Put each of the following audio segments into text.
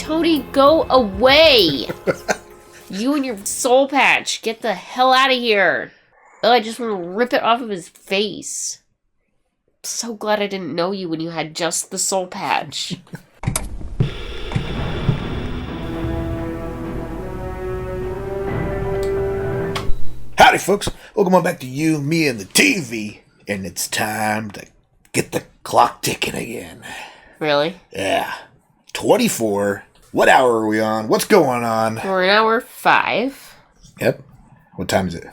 Tony, go away! You and your soul patch, get the hell out of here! Oh, I just want to rip it off of his face. I'm so glad I didn't know you when you had just the soul patch. Howdy, folks. Welcome on back to You, Me, and the TV. And it's time to get the clock ticking again. Really? Yeah. 24. What hour are we on? What's going on? We're in hour 5. Yep. What time is it?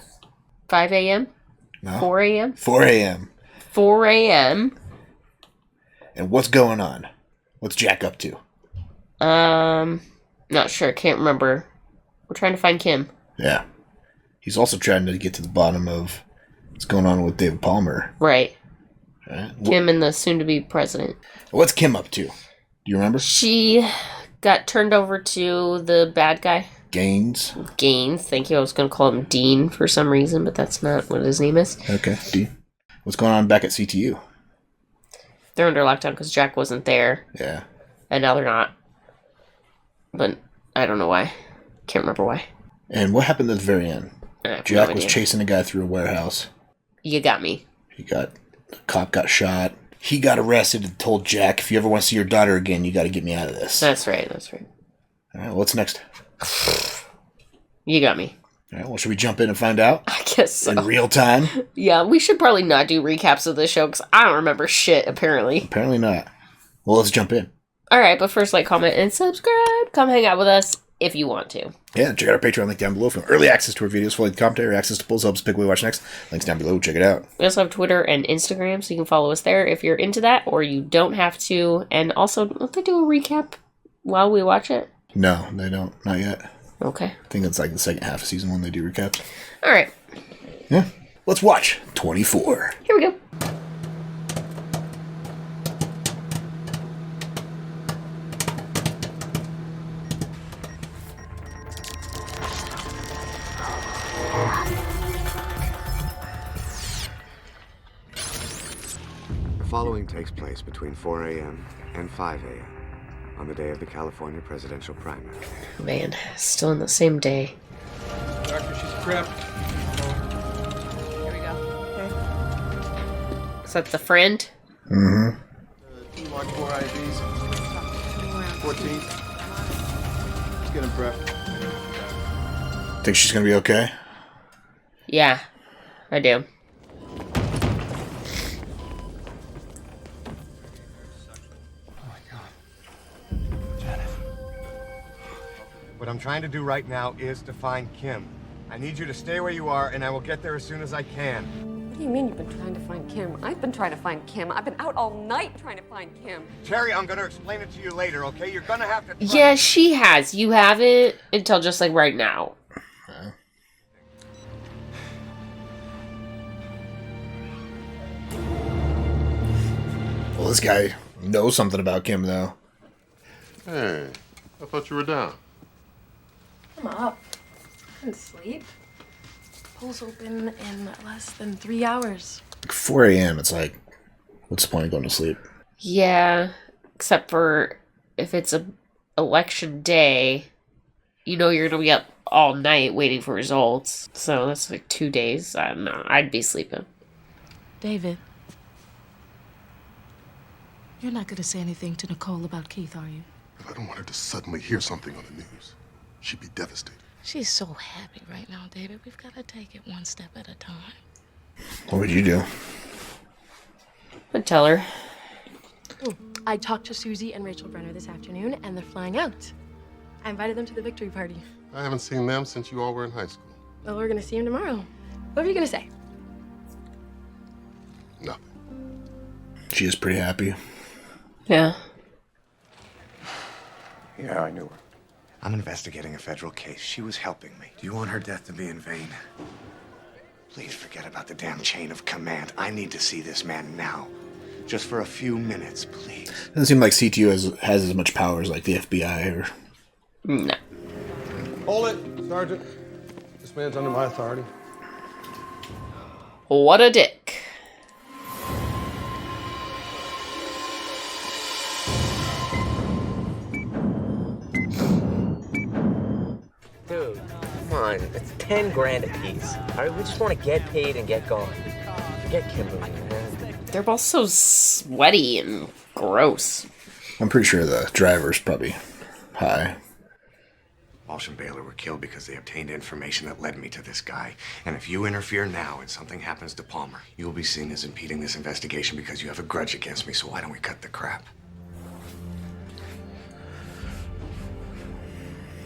5 a.m.? No. 4 a.m.? 4 a.m. 4 a.m. And what's going on? What's Jack up to? Not sure. Can't remember. We're trying to find Kim. Yeah. He's also trying to get to the bottom of what's going on with David Palmer. Right. Right. Kim and the soon-to-be president. What's Kim up to? Do you remember? She got turned over to the bad guy. Gaines. Thank you. I was going to call him Dean for some reason, but that's not what his name is. Okay, Dean. What's going on back at CTU? They're under lockdown because Jack wasn't there. Yeah. And now they're not. But I don't know why. Can't remember why. And what happened at the very end? Jack was chasing a guy through a warehouse. You got me. The cop got shot. He got arrested and told Jack, if you ever want to see your daughter again, you got to get me out of this. That's right. All right, what's next? You got me. All right, well, should we jump in and find out? I guess so. In real time? Yeah, we should probably not do recaps of this show because I don't remember shit, apparently. Apparently not. Well, let's jump in. All right, but first, like, comment, and subscribe. Come hang out with us if you want to. Yeah, check out our Patreon link down below for early access to our videos, full-length commentary, access to polls, helps pick what we watch next. Links down below. Check it out. We also have Twitter and Instagram, so you can follow us there if you're into that, or you don't have to. And also, don't they do a recap while we watch it? No, they don't. Not yet. Okay. I think it's like the second half of season 1 they do recaps. All right. Yeah. Let's watch 24. Here we go. The following takes place between 4 a.m. and 5 a.m. on the day of the California presidential primary. Man, still in the same day. Doctor, she's prepped. Here we go. Okay. Is that the friend? Mm-hmm. 2 Mark 4 IVs. 14. Let's get him prepped. Think she's going to be okay? Yeah, I do. What I'm trying to do right now is to find Kim. I need you to stay where you are, and I will get there as soon as I can. What do you mean you've been trying to find Kim? I've been trying to find Kim. I've been out all night trying to find Kim. Terry, I'm gonna explain it to you later, okay? You're gonna have to... Yeah, she has. You haven't until just like right now. Well, this guy knows something about Kim, though. Hey, I thought you were down. I'm up. I didn't sleep. Polls open in less than 3 hours. 4 a.m., it's like, what's the point of going to sleep? Yeah, except for if it's a election day, you know you're gonna be up all night waiting for results. So that's like 2 days. I don't know. I'd be sleeping. David, you're not going to say anything to Nicole about Keith, are you? But I don't want her to suddenly hear something on the news. She'd be devastated. She's so happy right now, David. We've got to take it one step at a time. What would you do? I'd tell her. I talked to Susie and Rachel Brenner this afternoon, and they're flying out. I invited them to the victory party. I haven't seen them since you all were in high school. Well, we're going to see them tomorrow. What are you going to say? Nothing. She is pretty happy. Yeah. Yeah, I knew her. I'm investigating a federal case. She was helping me. Do you want her death to be in vain? Please forget about the damn chain of command. I need to see this man now. Just for a few minutes, please. Doesn't seem like CTU has as much power as like the FBI or... No. Hold it, Sergeant. This man's under my authority. What a dick. fine. It's 10 grand a piece. All right, we just want to get paid and get going. Forget Kimberly, man. They're both so sweaty and gross. I'm pretty sure the driver's probably high. Walsh and Baylor were killed because they obtained information that led me to this guy. And if you interfere now and something happens to Palmer, you'll be seen as impeding this investigation because you have a grudge against me. So why don't we cut the crap?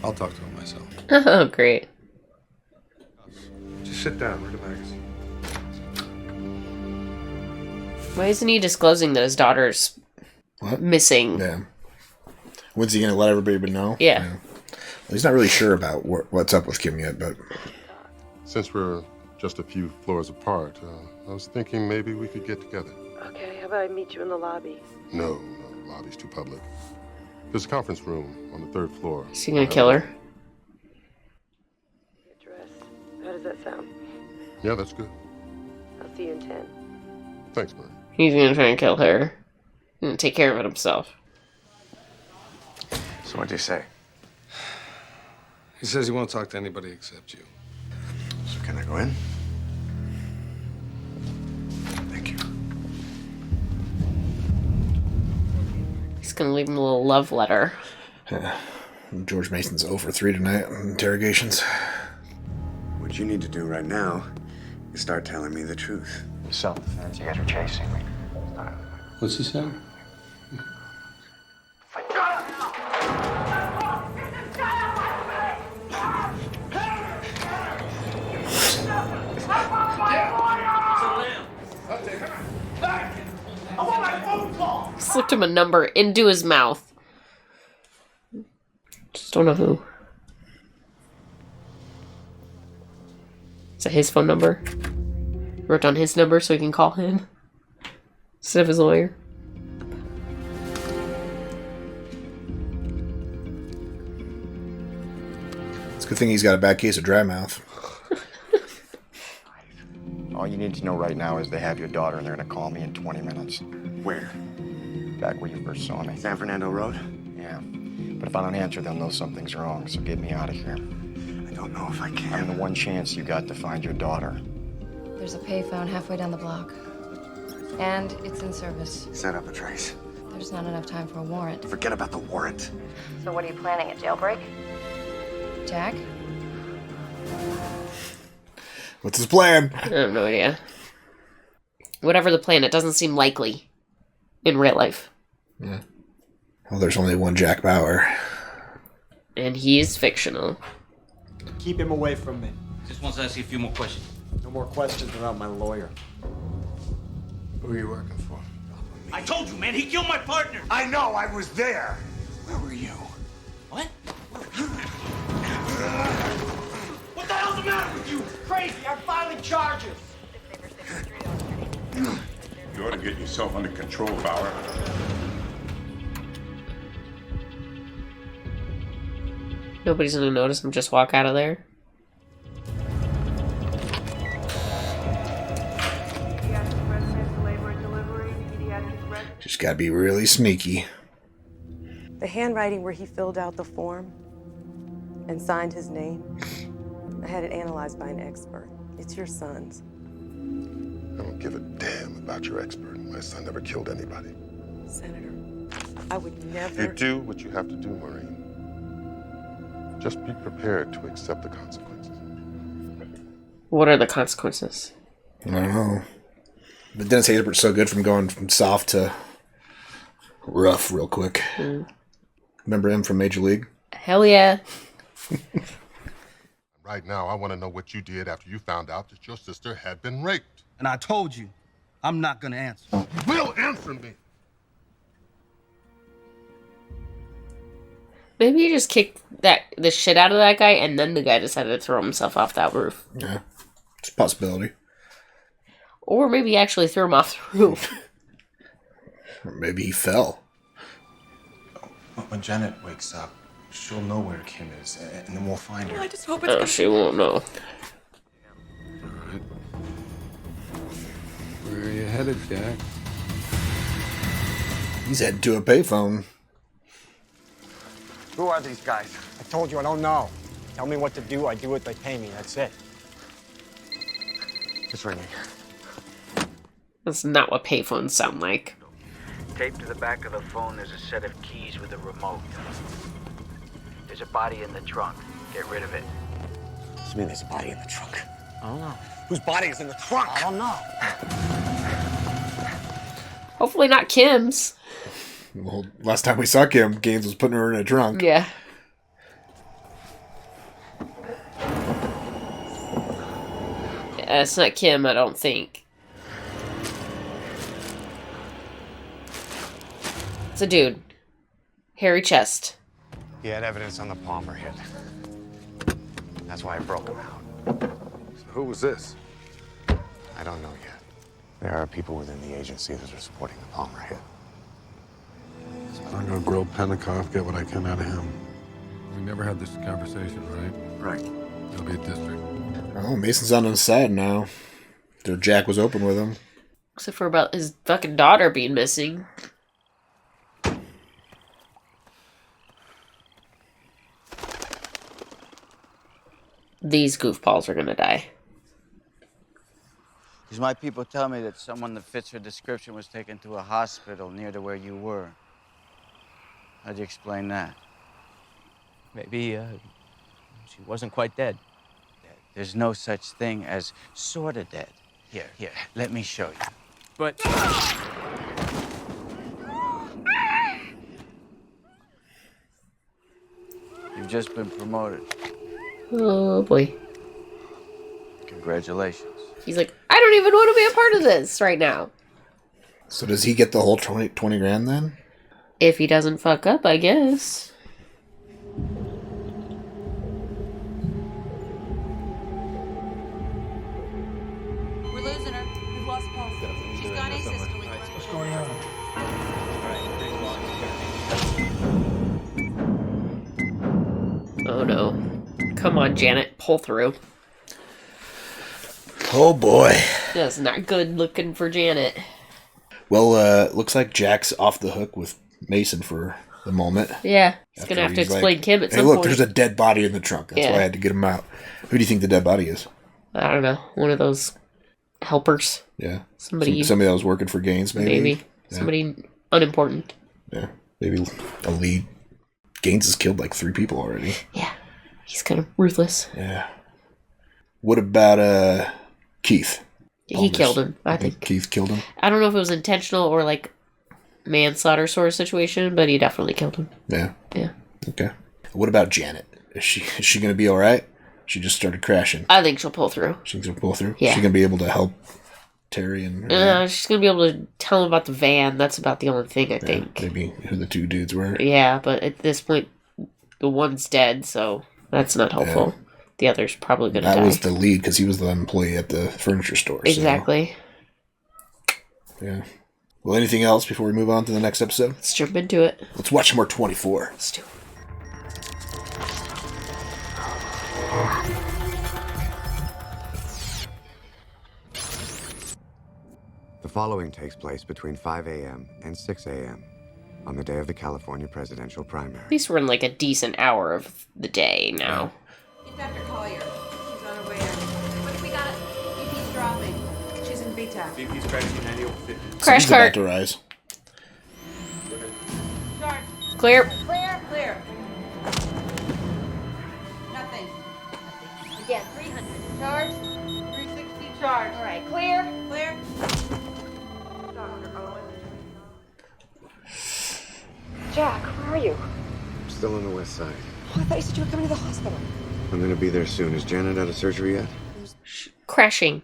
I'll talk to him myself. Oh, great. Just sit down, read a magazine. Why isn't he disclosing that his daughter's missing? Yeah. When's he gonna let everybody know? Yeah. Well, he's not really sure about what's up with Kim yet, but Since we're just a few floors apart, I was thinking maybe we could get together. Okay, how about I meet you in the lobby? No, the lobby's too public. There's a conference room on the 3rd floor. Is he gonna kill her? Get dressed. How does that sound? Yeah, that's good. I'll see you in 10. Thanks, Marie. He's gonna try and kill her. He's gonna take care of it himself. So what'd you say? He says he won't talk to anybody except you. So can I go in? Thank you. He's gonna leave him a little love letter. George Mason's 0 for 3 tonight on interrogations. What you need to do right now is start telling me the truth. Self-defense, you guys are chasing me. What's he saying? Slipped him a number into his mouth. Just don't know who. Is that his phone number? Wrote down his number so he can call him instead of his lawyer. It's a good thing he's got a bad case of dry mouth. All you need to know right now is they have your daughter and they're gonna call me in 20 minutes. Where? Back where you first saw me. San Fernando Road? Yeah. But if I don't answer, they'll know something's wrong, so get me out of here. I don't know if I can. I'm the one chance you got to find your daughter. There's a payphone halfway down the block. And it's in service. Set up a trace. There's not enough time for a warrant. Forget about the warrant. So what are you planning, a jailbreak? Jack? What's his plan? I have no idea. Whatever the plan, it doesn't seem likely in real life. Yeah. Well, there's only one Jack Bauer. And he is fictional. Keep him away from me. Just wants to ask you a few more questions. No more questions about my lawyer. Who are you working for? I told you, man, he killed my partner. I know, I was there. Where were you? What? What the hell's the matter with you? Crazy, I'm filing charges. You ought to get yourself under control, Bauer. Nobody's gonna notice him just walk out of there. Just gotta be really sneaky. The handwriting where he filled out the form and signed his name, I had it analyzed by an expert. It's your son's. I don't give a damn about your expert. My son never killed anybody. Senator, I would never... You do what you have to do, Maureen. Just be prepared to accept the consequences. What are the consequences? I don't know. But Dennis Haysbert's so good from going from soft to rough real quick. Remember him from Major League? Hell yeah. Right now, I want to know what you did after you found out that your sister had been raped. And I told you, I'm not gonna answer. You will answer me. Maybe he just kicked the shit out of that guy, and then the guy decided to throw himself off that roof. Yeah, it's a possibility. Or maybe he actually threw him off the roof. Or maybe he fell. When Janet wakes up, she'll know where Kim is, and then we'll find her. I just hope it's... Oh, she won't know. Alright. Where are you headed, Jack? He's heading to a payphone. Who are these guys? I told you I don't know. Tell me what to do, I do what they pay me, that's it. It's ringing. That's not what payphones sound like. Taped to the back of the phone, there's a set of keys with a remote. There's a body in the trunk. Get rid of it. What do you mean there's a body in the trunk? I don't know. Whose body is in the trunk? I don't know. Hopefully not Kim's. Well, last time we saw Kim, Gaines was putting her in a trunk. Yeah. Yeah, it's not Kim, I don't think. It's a dude. Hairy chest. He had evidence on the Palmer hit. That's why I broke him out. So who was this? I don't know yet. There are people within the agency that are supporting the Palmer hit. So I'm gonna grill Pentecost, get what I can out of him. We never had this conversation, right? Right. It'll be a district. Oh, Mason's on his side now. Their Jack was open with him. Except for about his fucking daughter being missing. These goofballs are gonna die. Because my people tell me that someone that fits her description was taken to a hospital near to where you were. How'd you explain that? Maybe, she wasn't quite dead. There's no such thing as sorta dead. Here, let me show you. But... You've just been promoted. Oh boy. Congratulations. He's like, I don't even want to be a part of this right now. So does he get the whole 20 grand then? If he doesn't fuck up, I guess. We're losing her. We've lost pulse. She's gone asystole. What's going on? Oh no. Come on, Janet. Pull through. Oh boy. That's not good looking for Janet. Well, looks like Jack's off the hook with Mason for the moment. Yeah. He's going to have to explain Kim at some point. Hey, look, there's a dead body in the trunk. That's why I had to get him out. Who do you think the dead body is? I don't know. One of those helpers. Yeah. Somebody that was working for Gaines, maybe? Maybe. Yeah. Somebody unimportant. Yeah. Maybe a lead. Gaines has killed like 3 people already. Yeah. He's kind of ruthless. Yeah. What about Keith? He killed him, I think. Keith killed him? I don't know if it was intentional or like manslaughter sort of situation, but he definitely killed him. Yeah. Yeah. Okay. What about Janet? Is she going to be all right? She just started crashing. I think she'll pull through. She's going to pull through? Yeah. She's going to be able to help Terry and... she's going to be able to tell him about the van. That's about the only thing, I think. Maybe who the 2 dudes were. Yeah, but at this point, the one's dead, so that's not helpful. Yeah. The other's probably going to die. That was the lead, because he was the employee at the furniture store. Exactly. So. Yeah. Well, anything else before we move on to the next episode? Let's jump into it. Let's watch more 24. Let's do it. The following takes place between 5 a.m. and 6 a.m. on the day of the California presidential primary. At least we're in like a decent hour of the day now. Get Dr. Collier. She's on her way in. What do we got? BP's dropping. She's in B-Town. BP's crashing 90 over 50. Crash Someone's cart. about to rise. Charge. Clear. Clear. Clear. Nothing. Again, 300. Charge. 360 charge. All right, clear. Clear. Dr. Owen. Jack, where are you? I'm still on the west side. Oh, I thought you said you were coming to the hospital. I'm gonna be there soon. Is Janet out of surgery yet? Crashing.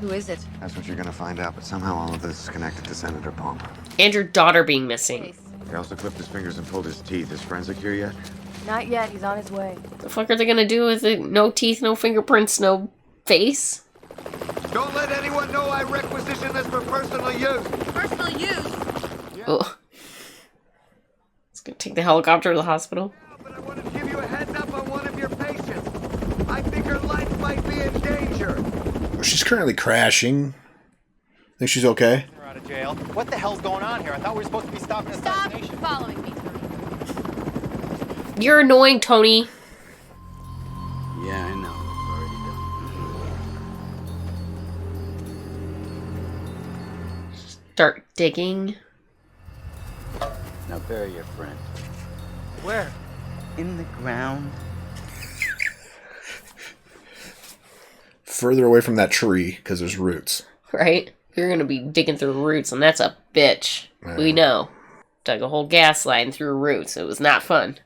Who is it? That's what you're gonna find out, but somehow all of this is connected to Senator Palmer. And your daughter being missing. They also clipped his fingers and pulled his teeth. Is forensic here yet? Not yet. He's on his way. The fuck are they gonna do with it? No teeth, no fingerprints, no face? Don't let anyone know I requisition this for personal use. Personal use? Ugh. It's gonna take the helicopter to the hospital. But I want to give you a heads up on one of your patients. I think her life might be in danger. She's currently crashing. Think she's okay? We're out of jail. What the hell's going on here? I thought we were supposed to be stopping this Stop destination. following me. You're annoying, Tony. Start digging. Now bury your friend. Where? In the ground. Further away from that tree, because there's roots. Right? You're gonna be digging through roots, and that's a bitch. Yeah. We know. Dug a whole gas line through roots. It was not fun.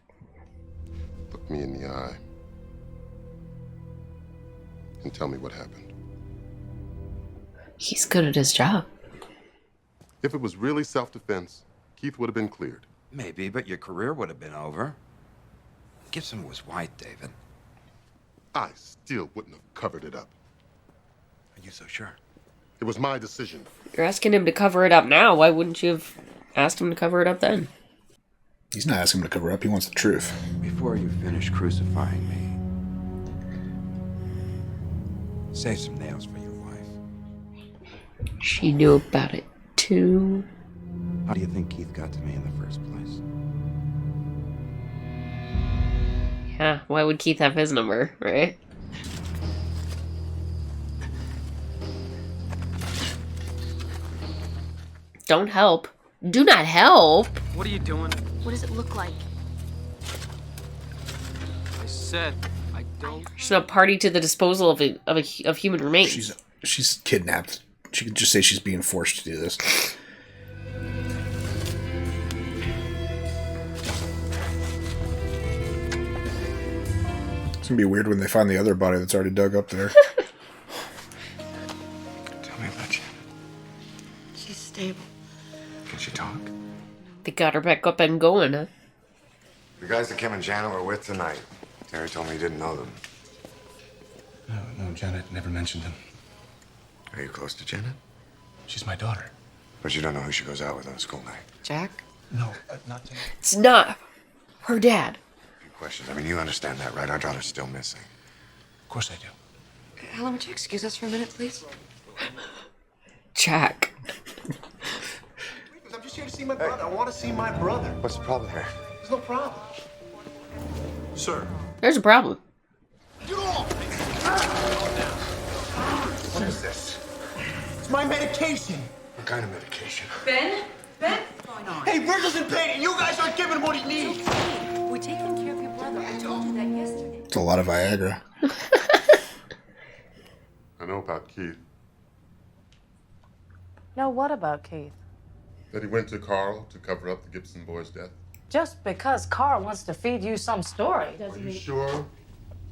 Look me in the eye. And tell me what happened. He's good at his job. If it was really self-defense, Keith would have been cleared. Maybe, but your career would have been over. Gibson was white, David. I still wouldn't have covered it up. Are you so sure? It was my decision. You're asking him to cover it up now. Why wouldn't you have asked him to cover it up then? He's not asking him to cover up. He wants the truth. Before you finish crucifying me, save some nails for your wife. She knew about it too. How do you think Keith got to me in the first place? Yeah, why would Keith have his number, right? Don't help. Do not help. What are you doing? What does it look like? I said I don't. She's not party to the disposal of human remains. She's kidnapped. She could just say she's being forced to do this. It's gonna be weird when they find the other body that's already dug up there. Tell me about you. She's stable. Can she talk? They got her back up and going, huh? The guys that Kim and Janet were with tonight. Terry told me you didn't know them. No, Janet never mentioned him. Are you close to Janet? She's my daughter. But you don't know who she goes out with on a school night. Jack? No, not Janet. It's not her dad. A few questions. I mean, you understand that, right? Our daughter's still missing. Of course I do. Helen, would you excuse us for a minute, please? Jack. I'm just here to see my brother. I want to see my brother. What's the problem here? There's no problem. Sir. There's a problem. What is this? It's my medication. What kind of medication? Ben? Ben? What's going on? Hey, Virgil's in pain, and you guys aren't giving him what he needs. We're taking care of your brother. I told you that yesterday. It's a lot of Viagra. I know about Keith. Now, what about Keith? That he went to Carl to cover up the Gibson boy's death. Just because Carl wants to feed you some story Are doesn't you mean... sure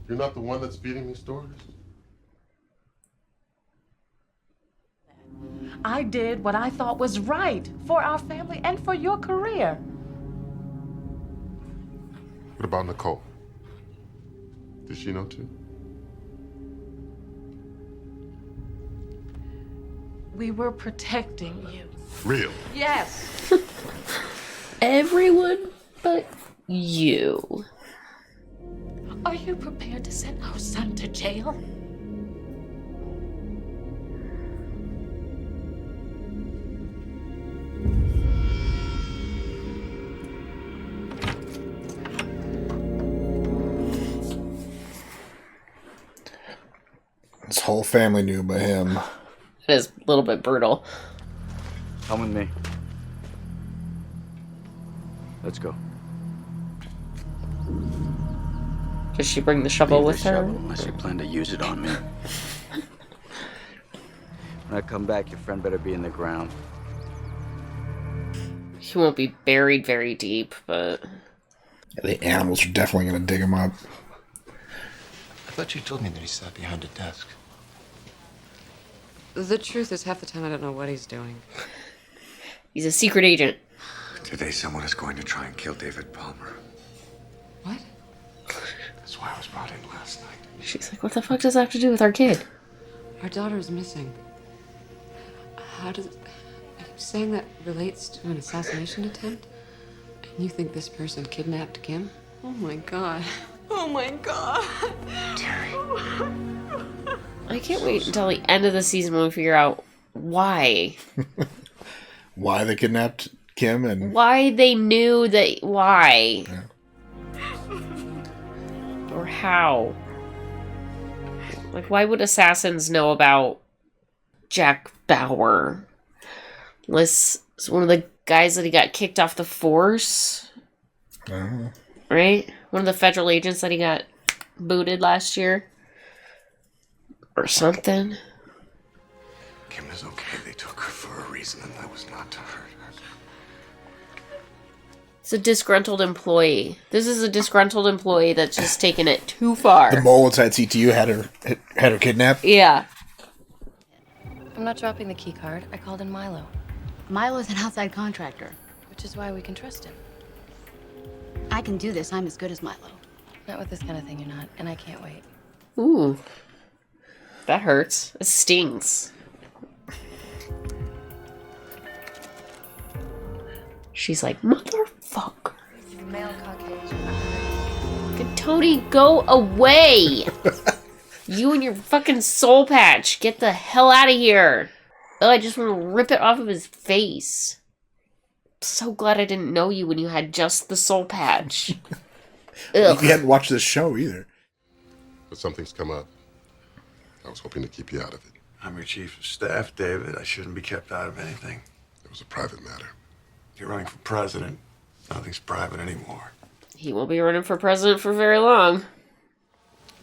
you're not the one that's feeding me stories? I did what I thought was right for our family and for your career. What about Nicole? Did she know too? We were protecting you. Real? Yes. Everyone but you. Are you prepared to send our son to jail? His whole family knew but him. It is a little bit brutal. Come with me. Let's go. Does she bring the shovel Leave with the her? shovel unless you plan to use it on me. When I come back, your friend better be in the ground. He won't be buried very deep, but... The animals are definitely going to dig him up. I thought you told me that he sat behind a desk. The truth is, half the time I don't know what he's doing. He's a secret agent. Today, someone is going to try and kill David Palmer. What? That's why I was brought in last night. She's like, what the fuck does that have to do with our kid? Our daughter is missing. How does... Are you saying that relates to an assassination attempt? And you think this person kidnapped Kim? Oh my god. Oh my god. Terry. I can't wait until the end of the season when we figure out why. Why they kidnapped Kim and... Why they knew that... Why? Yeah. Or how? Like, why would assassins know about Jack Bauer? Unless it's one of the guys that he got kicked off the force. Right? One of the federal agents that he got booted last year. Or something. Kim is okay. They took her for a reason, and that was not to hurt her. It's a disgruntled employee. This is a disgruntled employee that's just taken it too far. The mole inside CTU had her kidnapped? Yeah. I'm not dropping the key card. I called in Milo. Milo's an outside contractor. Which is why we can trust him. I can do this. I'm as good as Milo. Not with this kind of thing, you're not. And I can't wait. Ooh. That hurts. It stings. She's like, motherfucker. Male Caucasian. Tony, go away. You and your fucking soul patch. Get the hell out of here. Oh, I just want to rip it off of his face. I'm so glad I didn't know you when you had just the soul patch. Ugh. You hadn't watched this show either. But something's come up. I was hoping to keep you out of it. I'm your chief of staff, David. I shouldn't be kept out of anything. It was a private matter. If you're running for president, nothing's private anymore. He won't be running for president for very long.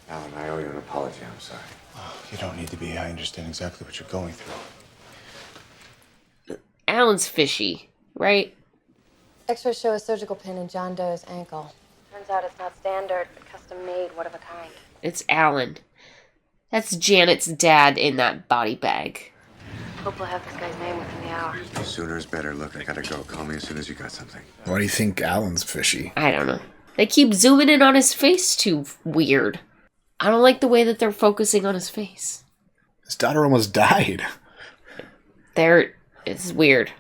Alan, I owe you an apology. I'm sorry. Oh, you don't need to be. I understand exactly what you're going through. Alan's fishy, right? X-rays show a surgical pin in John Doe's ankle. Turns out it's not standard, but custom made, one of a kind. It's Alan. That's Janet's dad in that body bag. Hope we'll have this guy's name within the hour. Sooner is better. Look, I gotta go. Call me as soon as you got something. Why do you think Alan's fishy? I don't know. They keep zooming in on his face too weird. I don't like the way that they're focusing on his face. His daughter almost died. It's weird.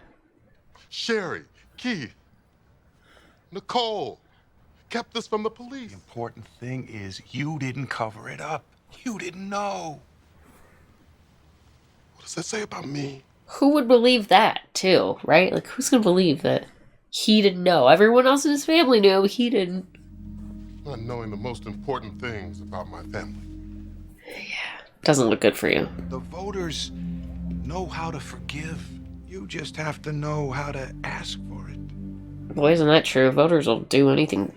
Sherry, Keith, Nicole kept this from the police. The important thing is you didn't cover it up. You didn't know. What does that say about me? Who would believe that, too, right? Like, who's gonna believe that he didn't know? Everyone else in his family knew, he didn't. Not knowing the most important things about my family. Yeah, doesn't look good for you. The voters know how to forgive. You just have to know how to ask for it. Boy, isn't that true? Voters will do anything.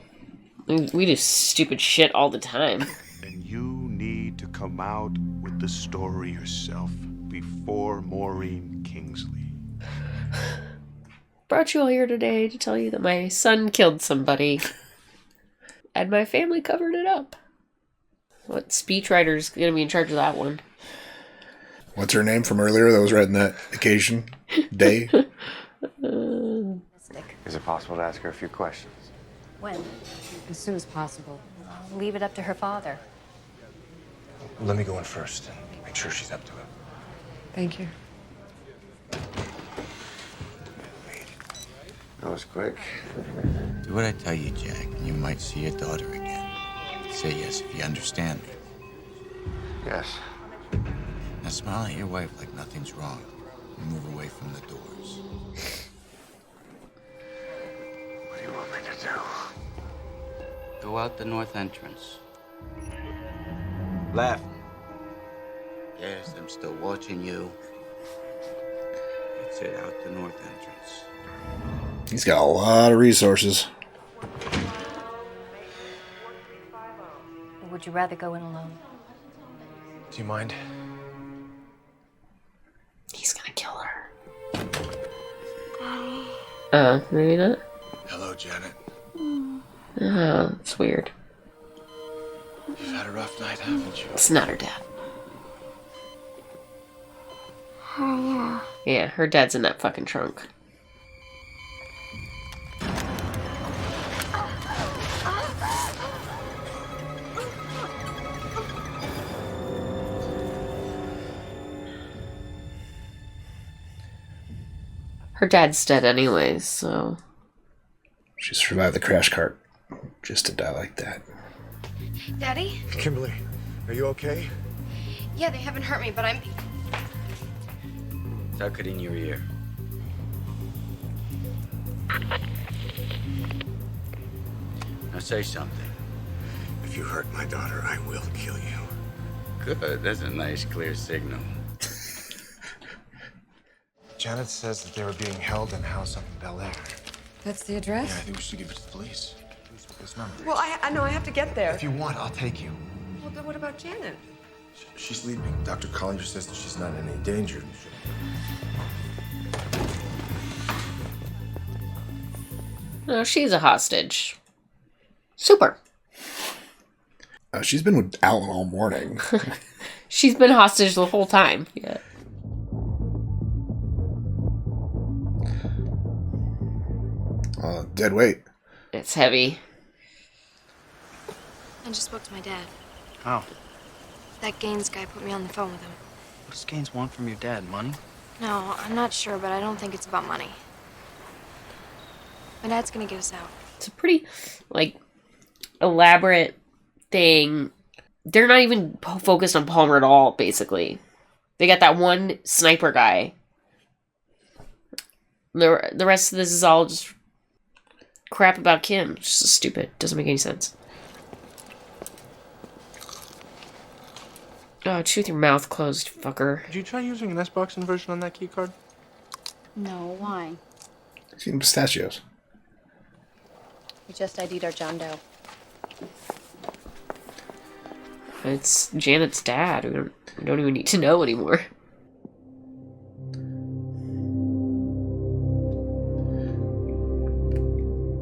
We do stupid shit all the time. And you need to come out with the story yourself before Maureen Kingsley. Brought you all here today to tell you that my son killed somebody. And my family covered it up. What speechwriter's gonna be in charge of that one? What's her name from earlier that was read in that occasion day? Is it possible to ask her a few questions? When? As soon as possible. Leave it up to her father. Let me go in first and make sure she's up to it. Thank you. That was quick. Do what I tell you, Jack, and you might see your daughter again. Say yes if you understand me. Yes. Now smile at your wife like nothing's wrong. And move away from the doors. What do you want me to do? Go out the north entrance. Left. Yes, I'm still watching you. That's it, out the north entrance. He's got a lot of resources. Or would you rather go in alone? Do you mind? He's gonna kill her. Maybe not? Hello, Janet. Oh, it's weird. You've had a rough night, haven't you? It's not her dad. Oh, yeah. Yeah, her dad's in that fucking trunk. Her dad's dead anyways, so... She survived the crash cart just to die like that. Daddy? Kimberly, are you okay? Yeah, they haven't hurt me, but I'm... Tuck it in your ear. Now say something. If you hurt my daughter, I will kill you. Good, that's a nice clear signal. Janet says that they were being held in a house up in Bel Air. That's the address? Yeah, I think we should give it to the police. This number. Well, I know I have to get there. If you want, I'll take you. Well, then what about Janet? She's sleeping. Dr. Collinger says that she's not in any danger. No, she's a hostage. Super. She's been with Alan all morning. She's been hostage the whole time. Yeah. Dead weight. It's heavy. I just spoke to my dad. How? That Gaines guy put me on the phone with him. What does Gaines want from your dad? Money? No, I'm not sure, but I don't think it's about money. My dad's gonna get us out. It's a pretty, elaborate thing. They're not even focused on Palmer at all, basically. They got that one sniper guy. The rest of this is all just crap about Kim. It's just stupid. Doesn't make any sense. Oh, chew with your mouth closed, fucker. Did you try using an S-Box inversion on that key card? No, why? She's eating pistachios. We just ID'd our John Doe. It's Janet's dad. We don't even need to know anymore.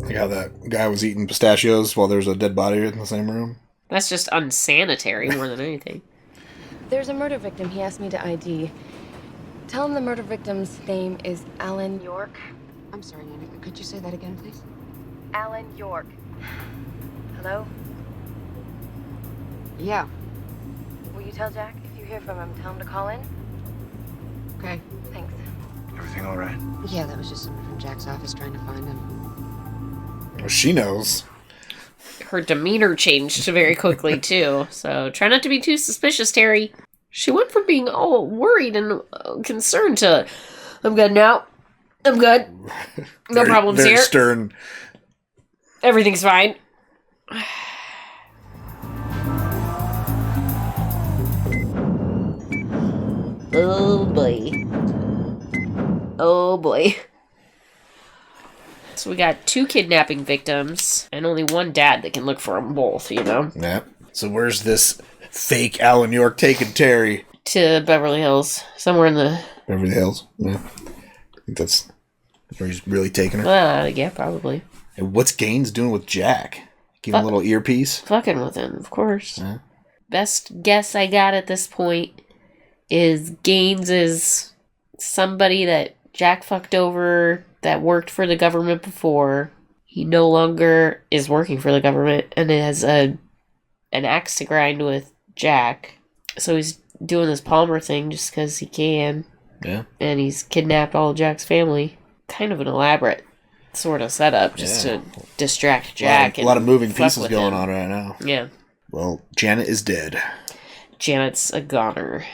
Like how that guy was eating pistachios while there's a dead body in the same room. That's just unsanitary more than anything. There's a murder victim he asked me to ID. Tell him the murder victim's name is Alan York. I'm sorry, Nina. Could you say that again, please? Alan York. Hello? Yeah. Will you tell Jack if you hear from him? Tell him to call in? Okay. Thanks. Everything all right? Yeah, that was just someone from Jack's office trying to find him. Well, she knows. Her demeanor changed very quickly, too. So try not to be too suspicious, Terry. She went from being all worried and concerned to, I'm good now. I'm good. No problems very here. Stern. Everything's fine. Oh boy. Oh boy. So we got 2 kidnapping victims and only one dad that can look for them both, you know? Yeah. So where's this fake Alan York taking Terry? To Beverly Hills. Somewhere in the... Beverly Hills? Yeah. I think that's where he's really taking her. Yeah, probably. And what's Gaines doing with Jack? Give him a little earpiece? Fucking with him, of course. Yeah. Best guess I got at this point is Gaines is somebody that Jack fucked over that worked for the government before. He no longer is working for the government and has an axe to grind with Jack. So he's doing this Palmer thing just because he can. Yeah. And he's kidnapped all of Jack's family. Kind of an elaborate sort of setup just to distract Jack. A lot of moving fuck pieces with going him. on right now. Yeah. Well, Janet is dead. Janet's a goner.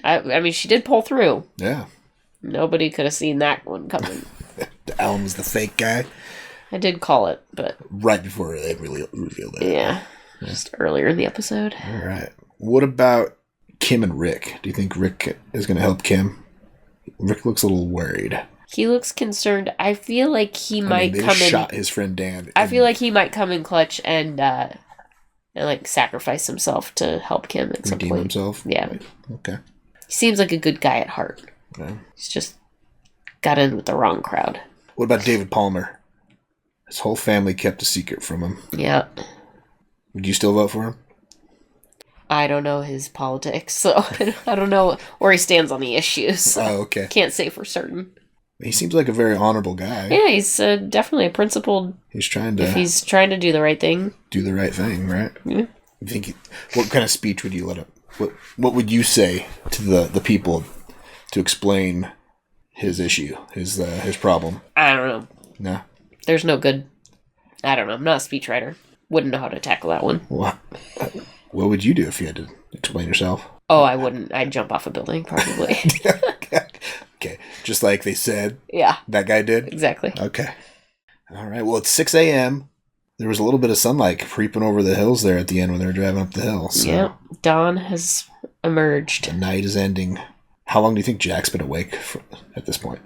Yeah. I mean, she did pull through. Yeah. Nobody could have seen that one coming. Alan was the fake guy. I did call it, but... Right before they really revealed it. Yeah. Just earlier in the episode. All right. What about Kim and Rick? Do you think Rick is going to help Kim? Rick looks a little worried. He looks concerned. I feel like he might they come in... shot his friend Dan. I feel like he might come in clutch and sacrifice himself to help Kim at some point. Redeem himself? Yeah. Right. Okay. He seems like a good guy at heart. Okay. He's just got in with the wrong crowd. What about David Palmer? His whole family kept a secret from him. Yeah. Would you still vote for him? I don't know his politics, so I don't know where he stands on the issues. So oh, okay. Can't say for certain. He seems like a very honorable guy. Yeah, he's definitely a principled... He's trying to... If he's trying to do the right thing. Do the right thing, right? Yeah. You think? What kind of speech would you let him... What would you say to the people to explain his issue, his problem? I don't know. No? There's no good... I don't know. I'm not a speechwriter. Wouldn't know how to tackle that one. What would you do if you had to explain yourself? Oh, I wouldn't. I'd jump off a building, probably. Okay. Just like they said? Yeah. That guy did? Exactly. Okay. All right. Well, it's 6 a.m. There was a little bit of sunlight creeping over the hills there at the end when they were driving up the hill. So yeah. Dawn has emerged. The night is ending. How long do you think Jack's been awake at this point?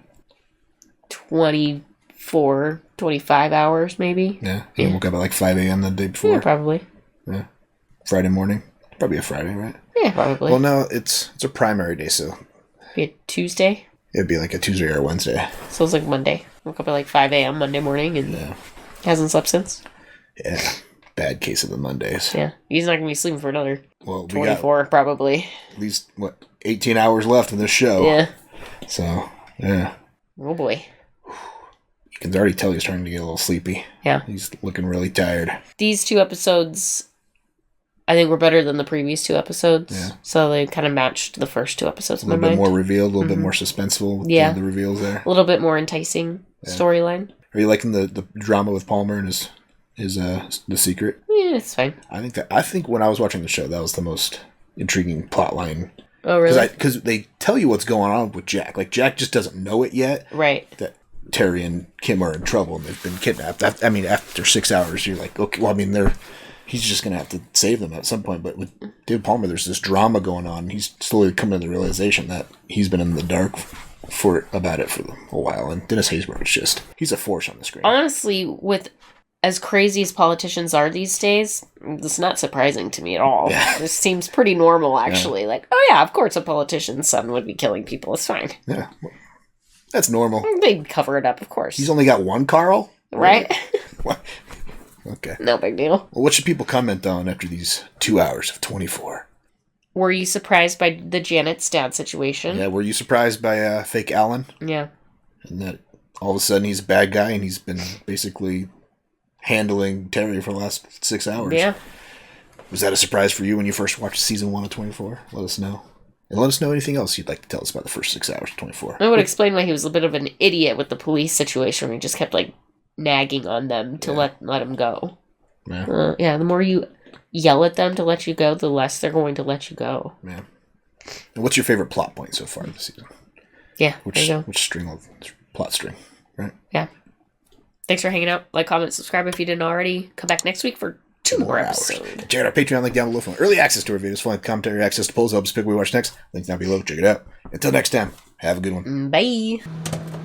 24, 25 hours, maybe. Yeah. You woke up at like 5 a.m. the day before. Yeah, probably. Yeah. Friday morning. Probably a Friday, right? Yeah, probably. Well, no, it's a primary day, so Be a Tuesday. it'd be like a Tuesday or a Wednesday. So it's like Monday. Woke up at like 5 a.m. Monday morning and hasn't slept since. Yeah. Bad case of the Mondays. Yeah. He's not going to be sleeping for another Well, we 24, probably. At least, 18 hours left in this show. Yeah. So, yeah. Oh, boy. You can already tell he's starting to get a little sleepy. Yeah. He's looking really tired. These 2 episodes, I think, were better than the previous 2 episodes. Yeah. So they kind of matched the first 2 episodes A in my little bit mind. more revealed, a little bit more suspenseful with the reveals there. A little bit more enticing storyline. Are you liking the drama with Palmer and his The Secret? Yeah, it's fine. I think when I was watching the show, that was the most intriguing plot line. Oh, really? Because they tell you what's going on with Jack. Like, Jack just doesn't know it yet. Right. That Terry and Kim are in trouble and they've been kidnapped. After 6 hours, you're like, okay, well, he's just going to have to save them at some point. But with David Palmer, there's this drama going on. He's slowly coming to the realization that he's been in the dark about it for a while. And Dennis Haysbert he's a force on the screen. Honestly, with as crazy as politicians are these days, it's not surprising to me at all. Yeah. This seems pretty normal, actually. Like, oh yeah, of course a politician's son would be killing people. It's fine. Yeah. That's normal. They'd cover it up, of course. He's only got one Carl? Right? What? Okay. No big deal. Well, what should people comment on after these 2 hours of 24? Were you surprised by the Janet Stat situation? Yeah, were you surprised by fake Alan? Yeah. And that all of a sudden he's a bad guy and he's been basically handling Terry for the last 6 hours. Yeah. Was that a surprise for you when you first watched season 1 of 24? Let us know. And let us know anything else you'd like to tell us about the first 6 hours of 24. I would explain why he was a bit of an idiot with the police situation where he just kept, like, nagging on them to let him go. Yeah. The more you yell at them to let you go, the less they're going to let you go. Yeah. And what's your favorite plot point so far this season? Yeah, there you go. Which plot string, right? Yeah. Thanks for hanging out. Like, comment, subscribe if you didn't already. Come back next week for 2 more episodes. Check out our Patreon link down below for early access to our videos, full commentary, access to polls, help us pick what we watch next. Links down below. Check it out. Until next time, have a good one. Bye.